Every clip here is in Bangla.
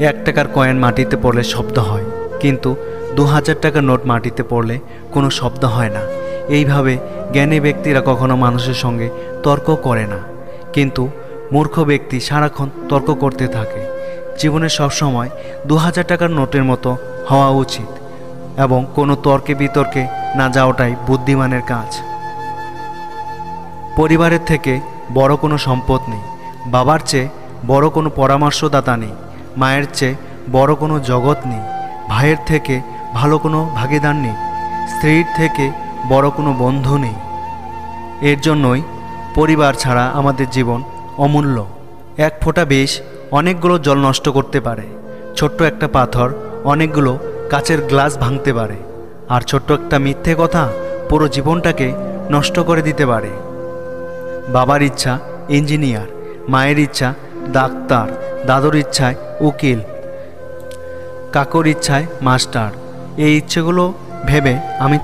1 টাকার কয়েন মাটিতে পড়লে শব্দ হয়, কিন্তু 2000 টাকার নোট মাটিতে পড়লে কোনো শব্দ হয় না। এইভাবে জ্ঞানী ব্যক্তিরা কখনো মানুষের সঙ্গে তর্ক করে না, কিন্তু মূর্খ ব্যক্তি সারাক্ষণ তর্ক করতে থাকে। জীবনে সবসময় 2000 টাকার নোটের মতো হওয়া উচিত এবং কোনো তর্কে বিতর্কে না যাওয়াটাই বুদ্ধিমানের কাজ। পরিবারের থেকে বড় কোনো সম্পদ নেই, বাবার চেয়ে বড় কোনো পরামর্শদাতা নেই, মায়ের চেয়ে বড় কোনো জগৎ নেই, ভাইয়ের থেকে ভালো কোনো ভাগীদার নেই, স্ত্রীর থেকে বড় কোনো বন্ধু নেই। এর জন্যই পরিবার ছাড়া আমাদের জীবন অমূল্য। এক ফোঁটা বিষ অনেকগুলো জল নষ্ট করতে পারে, ছোট্ট একটা পাথর অনেকগুলো কাচের গ্লাস ভাঙতে পারে, আর ছোট্ট একটা মিথ্যে কথা পুরো জীবনটাকে নষ্ট করে দিতে পারে। বাবার ইচ্ছা ইঞ্জিনিয়ার, মায়ের ইচ্ছা ডাক্তার, দাদুর ইচ্ছায় উকিল, কাকুর ইচ্ছায় মাস্টার। এই ইচ্ছেগুলো ভেবে আমি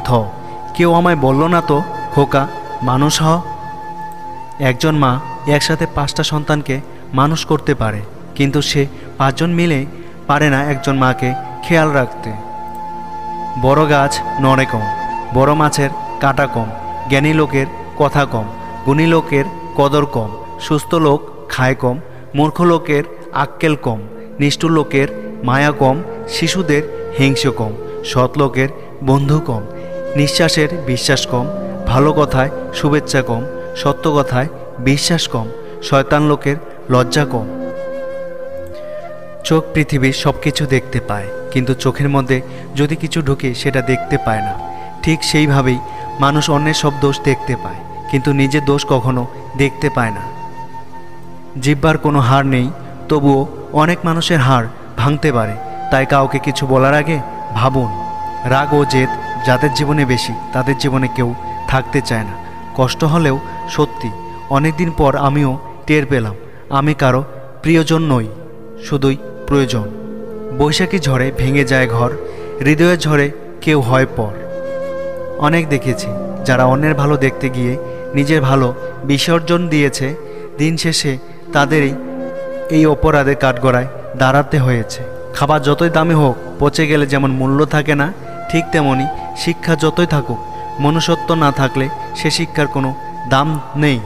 কেউ আমায় বলল না তো খোকা মানুষ হ। একজন মা একসাথে 5টা সন্তানকে মানুষ করতে পারে, কিন্তু সে 5 জন মিলে পারে না একজন মাকে খেয়াল রাখতে। বড় গাছ নড়ে কম, বড় মাছের কাঁটা কম, জ্ঞানী লোকের কথা কম, গুণী লোকের কদর কম, সুস্থ লোক খায় কম, মূর্খ লোকের আক্কেল কম, নিষ্ঠুর লোকের মায়া কম, শিশুদের হিংসা কম, সৎ লোকের বন্ধু কম, নিঃশ্বাসের বিশ্বাস কম, ভালো কথায় শুভেচ্ছা কম, সত্য কথায় বিশ্বাস কম, শয়তান লোকের লজ্জা কম। চোখ পৃথিবীর সব কিছু দেখতে পায়, কিন্তু চোখের মধ্যে যদি কিছু ঢুকে সেটা দেখতে পায় না। ঠিক সেইভাবেই মানুষ অন্যের সব দোষ দেখতে পায়, কিন্তু নিজের দোষ কখনো দেখতে পায় না। জিহ্বার কোনো হাড় নেই, তবুও অনেক মানুষের হাড় ভাঙতে পারে। তাই কাউকে কিছু বলার আগে ভাবুন। রাগ ও জেদ যাদের জীবনে বেশি, তাদের জীবনে কেউ থাকতে চায় না। কষ্ট হলেও সত্যি, অনেকদিন পর আমিও টের পেলাম আমি কারো প্রিয়জন নই, শুধুই প্রয়োজন। বৈশাখী ঝড়ে ভেঙে যায় ঘর, হৃদয়ের ঝড়ে কেউ হয় পর। অনেক দেখেছি যারা অন্যের ভালো দেখতে গিয়ে নিজের ভালো বিসর্জন দিয়েছে, দিন শেষে তাদেরই এই অপরাধের কাঠগড়ায় দাঁড়াতে হয়েছে। খাবার যতই দামি হোক, পচে গেলে যেমন মূল্য থাকে না, ঠিক তেমনি শিক্ষা যতই থাকুক, মনুষ্যত্ব না থাকলে সে শিক্ষার কোনো দাম নেই।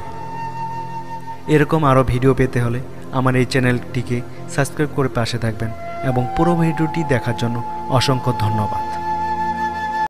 এরকম আরও ভিডিও পেতে হলে আমার এই চ্যানেলটিকে সাবস্ক্রাইব করে পাশে থাকবেন এবং পুরো ভিডিওটি দেখার জন্য অসংখ্য ধন্যবাদ।